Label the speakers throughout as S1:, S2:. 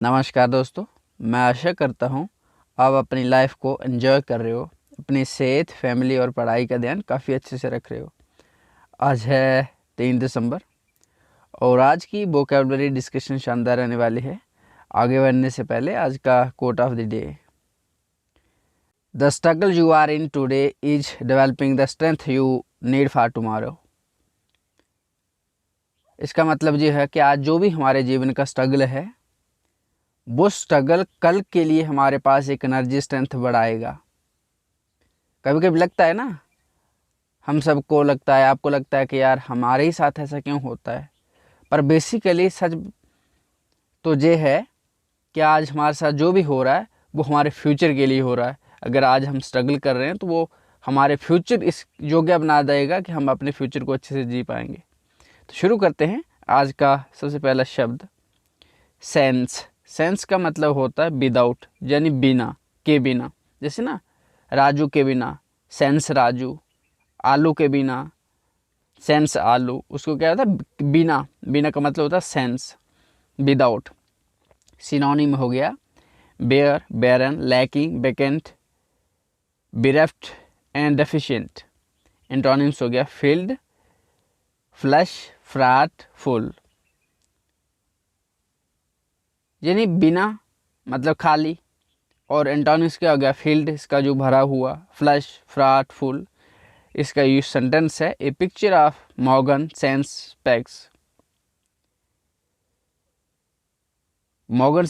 S1: नमस्कार दोस्तों, मैं आशा करता हूँ आप अपनी लाइफ को एंजॉय कर रहे हो, अपनी सेहत, फैमिली और पढ़ाई का ध्यान काफ़ी अच्छे से रख रहे हो। आज है 3 दिसंबर और आज की वोकैबुलरी डिस्कशन शानदार रहने वाली है। आगे बढ़ने से पहले आज का quote of the day, the struggle you are in today is developing the strength you need for tomorrow. इसका मतलब ये है कि आज जो भी हमारे जीवन का स्ट्रगल है, वो स्ट्रगल कल के लिए हमारे पास एक एनर्जी स्ट्रेंथ बढ़ाएगा। कभी कभी लगता है ना, हम सबको लगता है, आपको लगता है कि यार हमारे ही साथ ऐसा क्यों होता है, पर बेसिकली सच तो ये है कि आज हमारे साथ जो भी हो रहा है वो हमारे फ्यूचर के लिए हो रहा है। अगर आज हम स्ट्रगल कर रहे हैं तो वो हमारे फ्यूचर इस योग्य बना देगा कि हम अपने फ्यूचर को अच्छे से जी पाएंगे। तो शुरू करते हैं। आज का सबसे पहला शब्द सेंस। सेंस का मतलब होता है विदाउट, यानी बिना, के बिना। जैसे ना, राजू के बिना सेंस राजू, आलू के बिना सेंस आलू। उसको क्या होता है? बिना। बिना का मतलब होता है सेंस, विदाउट। सिनोनिम हो गया bare, barren, lacking, vacant, bereft and deficient. Antonyms हो गया फिल्ड, फ्लश, फ्रैट, फुल। यानी बिना मतलब खाली, और एंटोनिम्स क्या हो गया? फील्ड, इसका जो भरा हुआ, फ्लश, फ्रैट, फुल। इसका यूज सेंटेंस है, a picture of Morgan sans specs. Morgan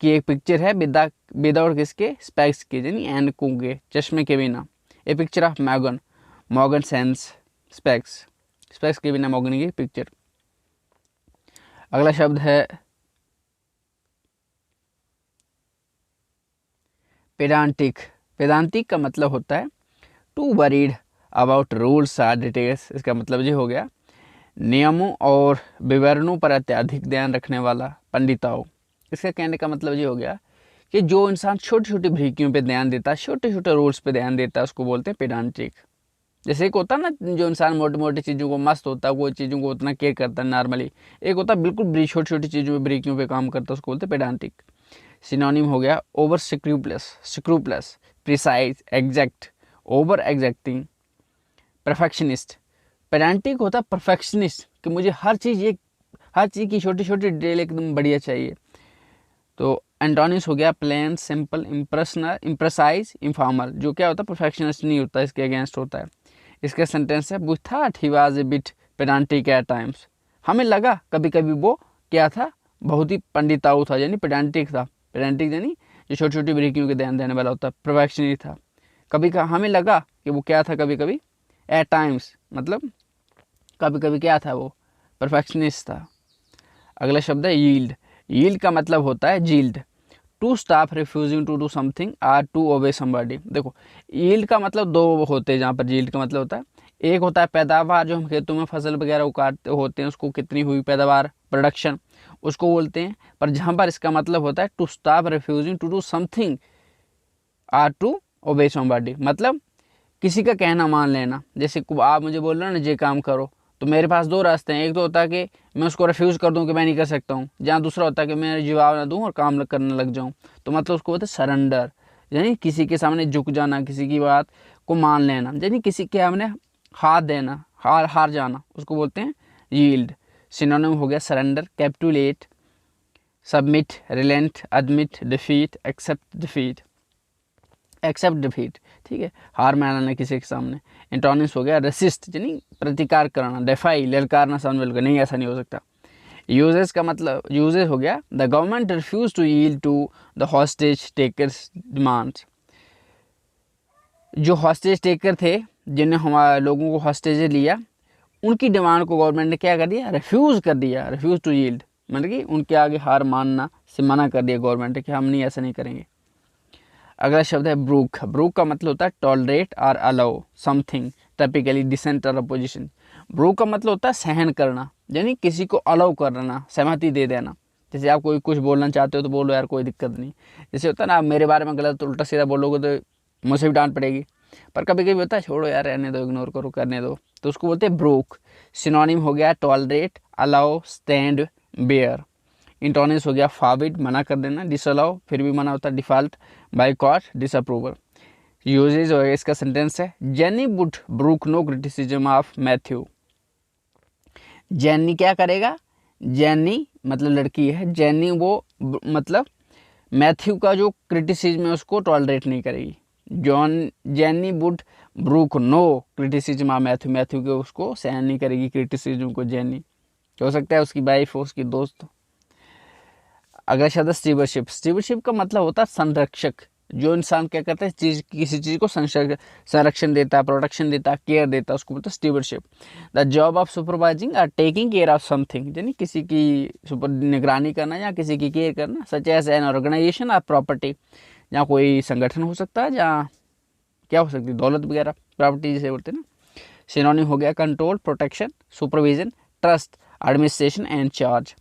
S1: की एक पिक्चर है विदाउट किसके? स्पेक्स के, यानी ऐनकों के, चश्मे के बिना। A picture of Morgan, Morgan sans specs, specs के बिना मॉर्गन की पिक्चर। अगला शब्द है पेडांटिक। पेडांटिक का मतलब होता है टू वरीड अबाउट रूल्स और डिटेल्स। इसका मतलब ये हो गया नियमों और विवरणों पर अत्यधिक ध्यान रखने वाला, पंडिताओं। इसका कहने का मतलब ये हो गया कि जो इंसान छोटी छोटी बारीकियों पे ध्यान देता है, छोटे छोटे रूल्स पे ध्यान देता है, उसको बोलते हैं पेडांटिक। जैसे एक होता है ना, जो इंसान मोटी मोटी चीज़ों को मस्त होता है, वो चीज़ों को उतना केयर करता है नॉर्मली। एक होता है बिल्कुल छोटी छोटी चीज़ों में बारीकियों पे काम करता है, उसको बोलते हैं पेडांटिक। सिनोनिम हो गया over scrupulous, precise, exact, over exacting, perfectionist. Pedantic होता है परफेक्शनिस्ट, कि मुझे हर चीज़ की छोटी छोटी डिटेल एकदम बढ़िया चाहिए। तो एंटोनिम्स हो गया प्लेन, सिंपल, इम्प्रेसाइज, इन्फॉर्मल। जो क्या होता है? परफेक्शनिस्ट नहीं होता, इसके अगेंस्ट होता है। इसका सेंटेंस है, we thought he was a bit pedantic at times. हमें लगा कभी कभी वो क्या था? बहुत ही पंडिताऊ था, यानी पेडांटिक था। पेडांटिक यानी जो छोटी छोटी बारीकियों के ध्यान देने वाला होता है, परफेक्शनिस्ट था। कभी हमें लगा कि वो क्या था? कभी कभी, एट टाइम्स मतलब कभी कभी क्या था? वो परफेक्शनिस्ट था। अगला शब्द है यील्ड। यील्ड का मतलब होता है yield, to stop refusing to do something और टू ओबे समबडी। देखो, यील्ड का मतलब दो होते हैं, जहाँ पर यील्ड का मतलब होता है, एक होता है पैदावार, जो हम खेतों में फसल वगैरह उगाते होते हैं, उसको कितनी हुई पैदावार, प्रोडक्शन, उसको बोलते हैं। पर जहाँ पर इसका मतलब होता है to stop refusing to do something और टू ओबे समबडी, मतलब किसी का कहना मान लेना। जैसे आप मुझे बोल रहे हो ना, ये काम करो, तो मेरे पास दो रास्ते हैं। एक तो होता है कि मैं उसको रिफ्यूज़ कर दूं कि मैं नहीं कर सकता हूं, जहाँ दूसरा होता है कि मैं जवाब ना दूं और काम करने लग जाऊं। तो मतलब उसको बोलते हैं सरेंडर, यानी किसी के सामने झुक जाना, किसी की बात को मान लेना, यानी किसी के सामने हाथ देना, हार जाना, उसको बोलते हैं यील्ड। सिनोनिम हो गया surrender, capitulate, submit, relent, admit, defeat, accept defeat. Accept defeat, ठीक है, हार मानना किसी के सामने। एंटोनिम्स हो गया रेसिस्ट, यानी प्रतिकार करना, डेफाई, ललकारना, सामने वाले को, नहीं ऐसा नहीं हो सकता। यूजेस का मतलब, यूजेस हो गया the government refuse to yield to the hostage takers demands. जो हॉस्टेज टेकर थे, जिन्हें हमारे लोगों को हॉस्टेज लिया, उनकी डिमांड को गवर्नमेंट ने क्या कर दिया? रिफ्यूज़ कर दिया। रिफ्यूज़ टू यील्ड मतलब कि उनके आगे हार मानना से मना कर दिया गवर्नमेंट ने कि हम नहीं, ऐसा नहीं करेंगे। अगला शब्द है ब्रूक। ब्रूक का मतलब होता है टॉलरेट और अलाउ समथिंग, टिपिकली डिसेंट और अपोजिशन। ब्रूक का मतलब होता है सहन करना, यानी किसी को अलाउ करना, सहमति दे देना। जैसे आप कोई कुछ बोलना चाहते हो तो बोलो यार, कोई दिक्कत नहीं। जैसे होता है ना, आप मेरे बारे में गलत उल्टा सीधा बोलोगे तो मुझे भी डांट पड़ेगी, पर कभी कभी होता है छोड़ो यार, रहने दो, इग्नोर करो, करने दो, तो उसको बोलते हैं ब्रूक। सिनोनिम हो गया टॉलरेट, अलाउ, स्टैंड, बेयर। इंटोनिस हो गया फॉरबिड, मना कर देना, डिसअलाउ फिर भी मना होता है, डिफॉल्ट, बायकॉट, डिसअप्रूवल। यूजेज हो गया, इसका सेंटेंस है Jenny would brook no criticism of Matthew. Jenny क्या करेगा, जेनी मतलब लड़की है, जेनी वो मतलब मैथ्यू का जो क्रिटिसिज्म है उसको टॉलरेट नहीं करेगी। Jenny would brook no criticism of Matthew, Matthew के उसको सहन नहीं करेगी क्रिटिसिज्म को। जेनी हो सकता है उसकी वाइफ हो, उसकी दोस्त हो। अगला शब्द स्टीवर्डशिप। स्टीवर्डशिप का मतलब होता है संरक्षक, जो इंसान क्या करता है चीज, किसी चीज को संरक्षण देता है, प्रोटेक्शन देता है, केयर देता है, उसको बोलता है stewardship. The job of supervising और टेकिंग केयर ऑफ समथिंग, यानी किसी की सुपर निगरानी करना या किसी की केयर करना, such as an organisation of property, जहाँ कोई संगठन हो सकता है, जहाँ क्या हो सकती है दौलत वगैरह, प्रॉपर्टी जिसे बोलते हैं ना। सिनोनिम हो गया control, protection, supervision, trust, administration and charge.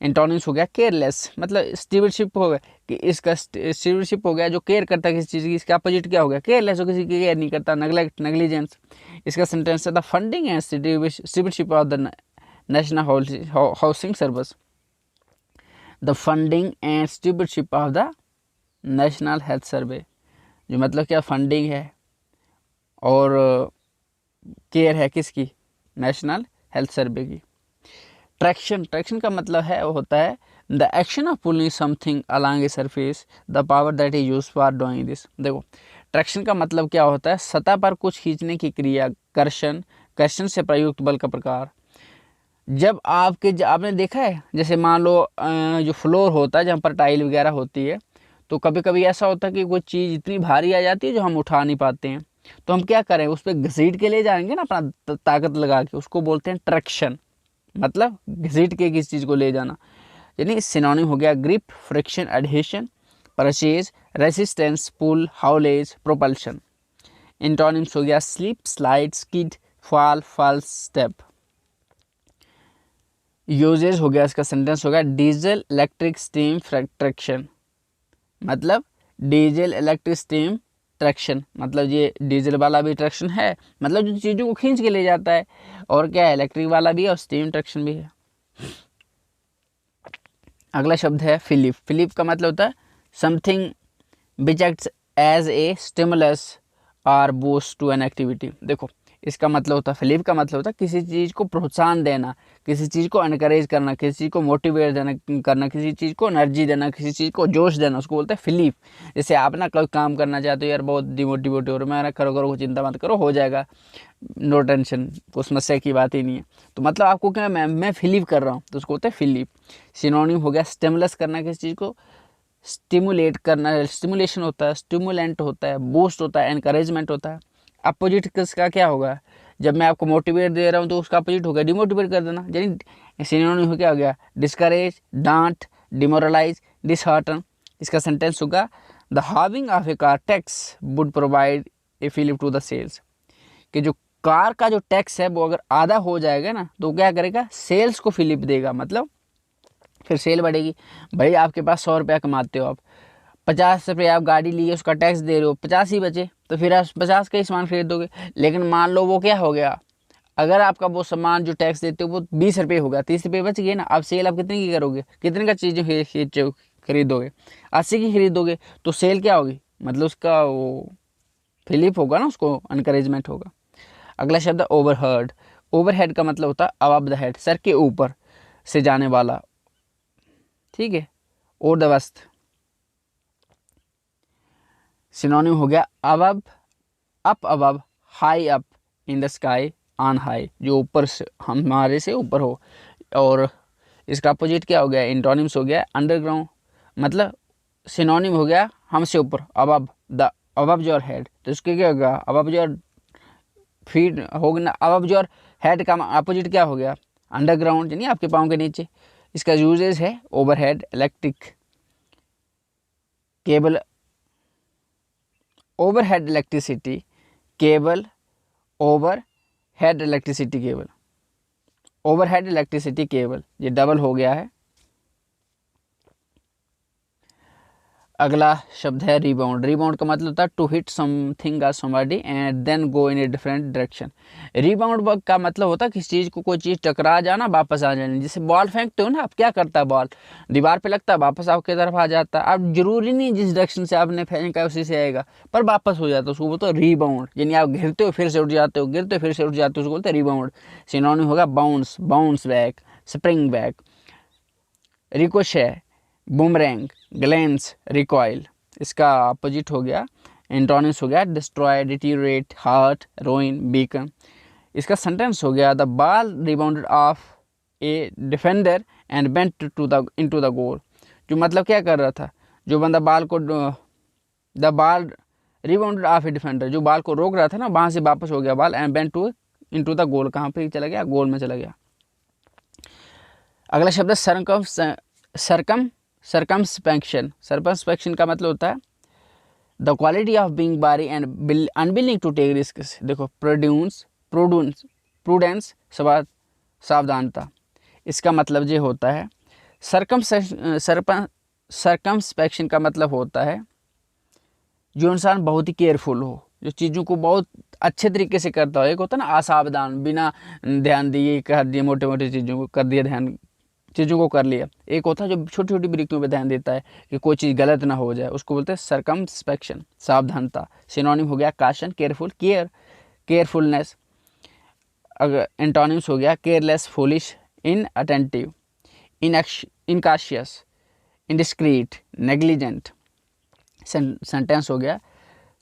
S1: Antonyms हो गया केयरलेस, मतलब स्टीवर्डशिप हो गया कि इसका स्टीवर्डशिप हो गया जो केयर करता है किसी चीज़ की, इसका अपोजिट क्या हो गया केयरलेस, हो किसी की केयर नहीं करता, नेग्लेक्ट, नेग्लिजेंस। इसका सेंटेंस है the funding and stewardship of the national housing service. The funding and stewardship of the national health survey, जो मतलब क्या फंडिंग है और केयर है किसकी, नेशनल हेल्थ सर्वे की। ट्रैक्शन, ट्रैक्शन का मतलब है वो होता है the action of pulling something along a surface, the power that is used for doing this. देखो ट्रैक्शन का मतलब क्या होता है, सतह पर कुछ खींचने की क्रिया, कर्षण, कर्षण से प्रयुक्त बल का प्रकार। जब आपने देखा है जैसे मान लो जो फ्लोर होता है जहाँ पर टाइल वगैरह होती है, तो कभी कभी ऐसा होता है कि कोई चीज़ इतनी भारी आ जाती है जो हम उठा नहीं पाते हैं, तो हम क्या करें उस पर घसीट के ले जाएंगे ना अपना ताकत लगा के, उसको बोलते हैं ट्रैक्शन, मतलब घसीट के किसी चीज़ को ले जाना। यानी सिनोनिम हो गया grip, friction, adhesion, purchase, resistance, pull, haulage, propulsion. Antonyms हो गया slip, slide, skid, fall, false step. Usages हो गया, इसका सेंटेंस हो गया डीजल इलेक्ट्रिक स्टीम ट्रैक्शन, मतलब डीजल इलेक्ट्रिक स्टीम ट्रैक्शन, मतलब ये डीजल वाला भी ट्रैक्शन है, मतलब जो चीज़ों को खींच के ले जाता है, और क्या है इलेक्ट्रिक वाला भी है और स्टीम ट्रैक्शन भी है। अगला शब्द है फिलिप। फिलिप का मतलब होता है something which acts as a stimulus और बूस्ट टू एन एक्टिविटी। देखो इसका मतलब होता है, फिलिप का मतलब होता है किसी चीज़ को प्रोत्साहन देना, किसी चीज़ को एनकरेज करना, किसी चीज़ को मोटिवेट देना करना, किसी चीज़ को एनर्जी देना, किसी चीज़ को जोश देना, उसको बोलते हैं फिलिप। जैसे आप ना कोई काम करना चाहते हो, यार बहुत डिमोटिवेट हो रहे हो, मैं करो करो चिंता मत करो हो जाएगा, नो टेंशन, कोई समस्या की बात ही नहीं है, तो मतलब आपको क्या मैं फिलिप कर रहा हूँ, तो उसको बोलते हैं फिलिप। सिनोनिम हो गया स्टिमुलस करना, किसी चीज़ को स्टिमुलेट करना, स्टिमुलेशन होता है, स्टिमुलेंट होता है, बूस्ट होता है, एनकरेजमेंट होता है। अपोजिट किसका क्या होगा, जब मैं आपको मोटिवेट दे रहा हूँ तो उसका अपोजिट होगा डिमोटिवेट कर देना, यानी सिनोनिम हो क्या हो गया डिस्करेज, डांट, डिमोरलाइज, डिसहार्टन। इसका सेंटेंस होगा the halving of a car tax would provide a fillip to the sales, कि जो कार का जो टैक्स है वो अगर आधा हो जाएगा ना तो क्या करेगा, सेल्स को फिलिप देगा, मतलब फिर सेल बढ़ेगी। भाई आपके पास 100 रुपया कमाते हो आप, 50 रुपये आप गाड़ी लिए उसका टैक्स दे रहे हो, 50 ही बचे, तो फिर आप 50 का ही सामान खरीद दोगे। लेकिन मान लो वो क्या हो गया, अगर आपका वो सामान जो टैक्स देते हो वो 20 रुपये होगा, 30 रुपये बच गए ना, अब सेल आप कितने की करोगे, कितने का चीज़ें खरीदोगे, 80 की खरीदोगे, तो सेल क्या होगी, मतलब उसका वो फिलिप होगा ना, उसको एनकरेजमेंट होगा। अगला शब्द है ओवरहेड। ओवरहेड का मतलब होता है अबव द हेड, सर के ऊपर से जाने वाला, ठीक है, और द वस्त। सिनोनिम हो गया above, up above, high up, in the sky, on high, जो ऊपर से हमारे से ऊपर हो। और इसका अपोजिट क्या हो गया, इंटोनिम्स हो गया अंडरग्राउंड, मतलब सिनोनिम हो गया हमसे ऊपर, above the, above your head, तो इसके क्या होगा अबव योर फीट होगा ना, अबव योर हेड का अपोजिट क्या हो गया अंडरग्राउंड, यानी आपके पाँव के नीचे। इसका यूजेज है overhead electric cable, overhead electricity cable, overhead electricity cable, overhead electricity cable, ये डबल हो गया है। अगला शब्द है रिबाउंड। रिबाउंड का मतलब होता है टू हिट समथिंग और somebody and then go in a different direction. Rebound का मतलब होता है किसी चीज़ को, कोई चीज़ टकरा जाना वापस आ जाना। जैसे बॉल फेंकते हो ना, आप क्या करता है, बॉल दीवार पे लगता है, वापस आपकी तरफ आ जाता है। अब जरूरी नहीं जिस डायरेक्शन से आपने फेंका उसी से आएगा, पर वापस हो जाता है, उसको बोलते हो रिबाउंड। यानी आप गिरते हो फिर से उठ जाते हो, गिरते हो फिर से उठ जाते हो, उसको बोलते हैं रिबाउंड। सिनोनिम होगा bounce, bounce back, spring back. Ricochet, boomerang, glance, recoil. इसका अपोजिट हो गया, एंटोनिम्स हो गया destroy, deteriorate, hurt, ruin, beacon. इसका सेंटेंस हो गया the ball rebounded off a defender and bent to the into the goal. जो मतलब क्या कर रहा था, जो बंदा बॉल को, the ball rebounded off a defender, जो बॉल को रोक रहा था ना, वहां से वापस हो गया ball, and bent to into the goal. कहाँ पे चला गया, गोल में चला गया। अगला शब्द है सर्कमस्पेक्शन। सर्कमस्पेक्शन का मतलब होता है the quality of being wary and unwilling to take risk. देखो, प्रूडेंस, सावधानता। इसका मतलब ये होता है सर्कमस्पेक्शन का मतलब होता है जो इंसान बहुत ही केयरफुल हो, जो चीज़ों को बहुत अच्छे तरीके से करता हो। एक होता है ना असावधान, बिना ध्यान दिए कर दिए, मोटे मोटे चीज़ों को कर दिया, ध्यान चीज़ों को कर लिया। एक होता है जो छोटी छोटी बारीकियों पे ध्यान देता है कि कोई चीज़ गलत ना हो जाए, उसको बोलते हैं सर्कमस्पेक्शन, सावधानता। सिनोनिम हो गया काशन, केयरफुल, केयरफुलनेस। अगर एंटोनिम्स हो गया careless, foolish, inattentive, incautious, indiscreet, negligent. Sentence हो गया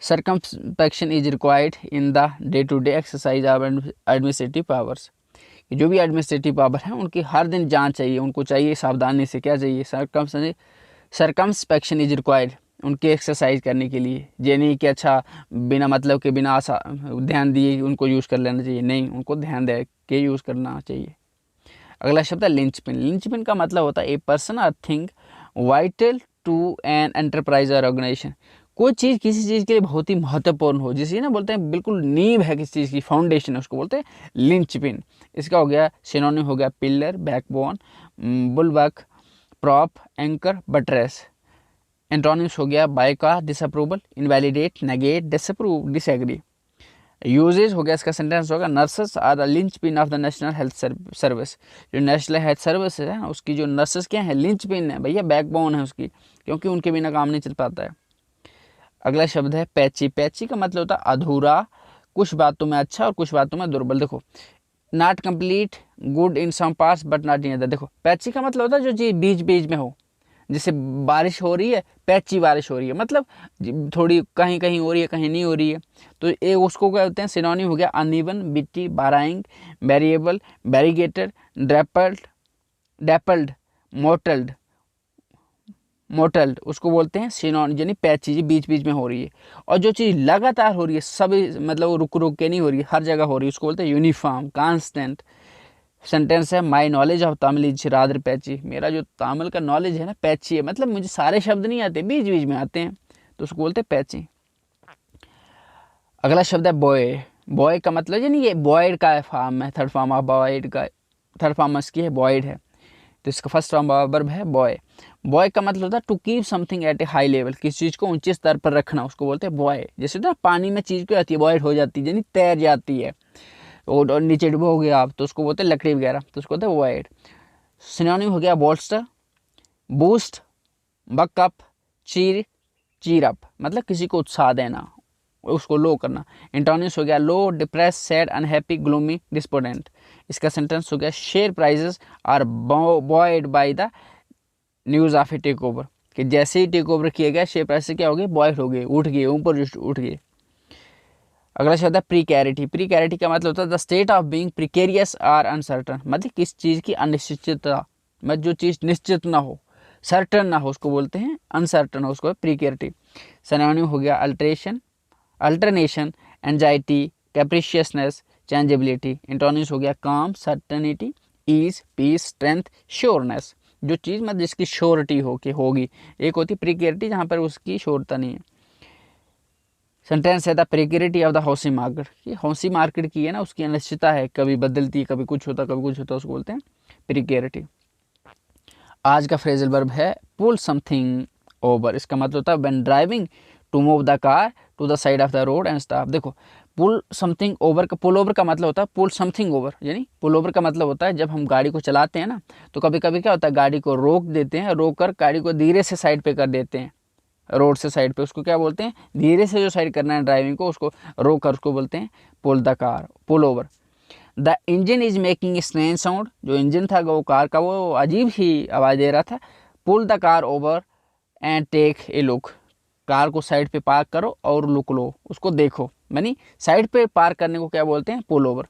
S1: circumspection is required in the day to day exercise of administrative powers. जो भी एडमिनिस्ट्रेटिव पावर है उनकी हर दिन जांच चाहिए, उनको चाहिए सावधानी से, क्या चाहिए, सर्कमस्पेक्शन इज रिक्वायर्ड, उनकी एक्सरसाइज करने के लिए। ये नहीं कि अच्छा बिना मतलब के, बिना ध्यान दिए उनको यूज़ कर लेना चाहिए, नहीं, उनको ध्यान दे के यूज़ करना चाहिए। अगला शब्द है लिंचपिन। लिंचपिन का मतलब होता है ए पर्सन और thing vital to an enterprise और ऑर्गेनाइजेशन। कोई चीज़ किसी चीज़ के लिए बहुत ही महत्वपूर्ण हो, जिसे ना बोलते हैं बिल्कुल नींव है किसी चीज़ की, फाउंडेशन है, उसको बोलते हैं लिंचपिन। इसका हो गया सिनोनिम हो गया pillar, backbone, bulwark, prop, anchor, buttress. Antonyms हो गया boycott, disapproval, invalidate, negate, disapprove, disagree. Usages हो गया, इसका सेंटेंस होगा nurses are the linchpin of the national health service. जो नेशनल हेल्थ सर्विस है ना, उसकी जो नर्सेस क्या है, लिंचपिन है भैया, बैकबोन है उसकी, क्योंकि उनके बिना काम नहीं चल पाता है। अगला शब्द है पैची। पैची का मतलब होता है अधूरा, कुछ बातों में अच्छा और कुछ बातों में दुर्बल। देखो, not complete, good in some parts but not in other. देखो, पैची का मतलब होता है जो चीज़ बीच बीच में हो। जैसे बारिश हो रही है, पैची बारिश हो रही है, मतलब थोड़ी कहीं कहीं हो रही है, कहीं नहीं हो रही है। तो ये उसको क्या होते हैं, सिनोनिम हो गया अनइवन, बिट्टी, बाराइंग, वेरिएबल, वेरीगेटेड, डेपल्ड, मोटल्ड, उसको बोलते हैं सिनोनिम, यानी पैची, जी बीच बीच में हो रही है। और जो चीज़ लगातार हो रही है, सभी मतलब रुक रुक के नहीं हो रही है, हर जगह हो रही है, उसको बोलते हैं यूनिफॉर्म, कांस्टेंट। सेंटेंस है my knowledge of Tamil is rather patchy. मेरा जो तमिल का नॉलेज है ना, पैची है, मतलब मुझे सारे शब्द नहीं आते, बीच बीच में आते हैं, तो उसको बोलते हैं पैची। अगला शब्द है बॉय। बॉय का मतलब यानी ये बॉयड का फॉर्म है, थर्ड फॉर्म ऑफ बॉयड का, थर्ड फॉर्म इसकी है बॉयड है, तो इसका फर्स्ट फॉर्म वर्ब है बॉय। बॉय का मतलब होता है to keep something at a high level, किसी चीज़ को ऊंचे स्तर पर रखना, उसको बोलते हैं बॉय। जैसे ना पानी में चीज़ क्या होती है, बॉयड हो जाती है, यानी तैर जाती है, और नीचे डुबोगे आप तो उसको बोलते हैं लकड़ी वगैरह, तो उसको बोलते हैं वॉइड। सिनोनिम हो गया बोल्स्टर, बूस्ट, बकअप, चीर अप, मतलब किसी को उत्साह देना, उसको लो करना। एंटोनिम्स हो गया low, depress, sad, unhappy, gloomy, despondent. इसका सेंटेंस हो गया share prices are buoyed by the news of a take over, कि जैसे ही टेक ओवर किया गया शेयर प्राइस क्या हो गए, बॉयड हो गए, उठ गए, ऊपर उठ गए। अगला शब्द है प्रीकैरिटी। प्रीकैरिटी का मतलब होता है the state of being precarious और अनसर्टन, मतलब किस चीज़ की अनिश्चितता, मतलब जो चीज़ निश्चित ना हो, सर्टन ना हो, उसको बोलते हैं अनसर्टन हो, उसको प्रीकैरिटी। सिनोनिम हो गया अल्टरनेशन, एंजाइटी, कैप्रिशियसनेस, चेंजेबिलिटी। एंटोनिम्स हो गया काम, सर्टनिटी, ईज, पीस, स्ट्रेंथ, श्योरनेस। जो चीज़ मतलब जिसकी श्योरिटी हो कि होगी, एक होती प्रीकैरिटी जहाँ पर उसकी श्योरता नहीं है। सेंटेंस है the precarity of the housing market, ये हाउसिंग मार्केट की है ना, उसकी अनिश्चितता है, कभी बदलती है, कभी कुछ होता कभी कुछ होता, उसको बोलते हैं प्रिकेरिटी। आज का फ्रेजल वर्ब है पुल समथिंग ओवर, इसका मतलब होता है when driving to move the car to the side of the road and stop. देखो पुल समथिंग ओवर का, पुल ओवर का मतलब होता है पुल समथिंग ओवर, यानी पुल ओवर का मतलब होता है जब हम गाड़ी को चलाते हैं ना तो कभी कभी क्या होता है गाड़ी को रोक देते हैं, रोक कर गाड़ी को धीरे से साइड पे कर देते हैं, रोड से साइड पे, उसको क्या बोलते हैं, धीरे से जो साइड करना है ड्राइविंग को उसको रोक कर उसको बोलते हैं pull the car, pull over. The engine is making strange sound, जो इंजन था वो कार का वो अजीब ही आवाज़ दे रहा था। Pull the car over and take a look, car को साइड पे पार्क करो और लुक लो, उसको देखो, यानी साइड पे पार्क करने को क्या बोलते हैं, पुल ओवर।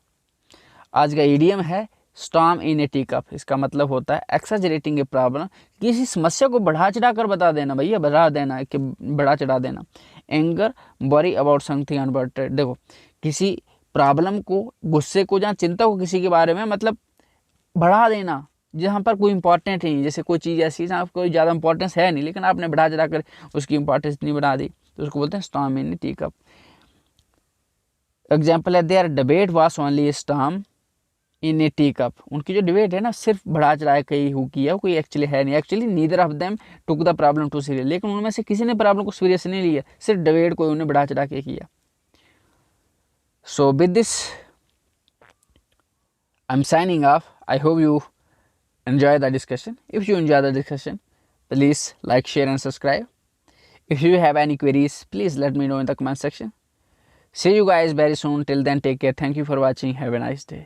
S1: आज का ईडियम है storm in a tea cup, इसका मतलब होता है एक्सैजरेटिंग ए प्रॉब्लम, किसी समस्या को बढ़ा चढ़ा कर बता देना, भैया बढ़ा देना कि बढ़ा चढ़ा देना। एंगर, वरी अबाउट समथिंग अनवर्टेड, देखो किसी प्रॉब्लम को, गुस्से को या चिंता को किसी के बारे में मतलब बढ़ा देना जहाँ पर कोई इंपॉर्टेंट नहीं, जैसे कोई चीज़ ऐसी है जहाँ कोई ज़्यादा इंपॉर्टेंस है नहीं लेकिन आपने बढ़ा चढ़ा कर उसकी इंपॉर्टेंस इतनी बढ़ा दी तो उसको बोलते हैं storm in a tea cup. Example है their debate was only storm in a tea cup, उनकी जो डिबेट है ना सिर्फ बढ़ा चढ़ा के ही किया, कोई एक्चुअली है नहीं, actually neither of them took the problem too seriously, लेकिन उनमें से किसी ने प्रॉब्लम को सीरियस नहीं लिया, सिर्फ डिबेट को उन्होंने बढ़ा चढ़ा के किया। So with this I am signing off, I hope you enjoy the discussion. If you enjoy the discussion, please like, share and subscribe. If you have any queries, please let me know in the comment section. See you guys very soon. Till then, take care. Thank you for watching. Have a nice day.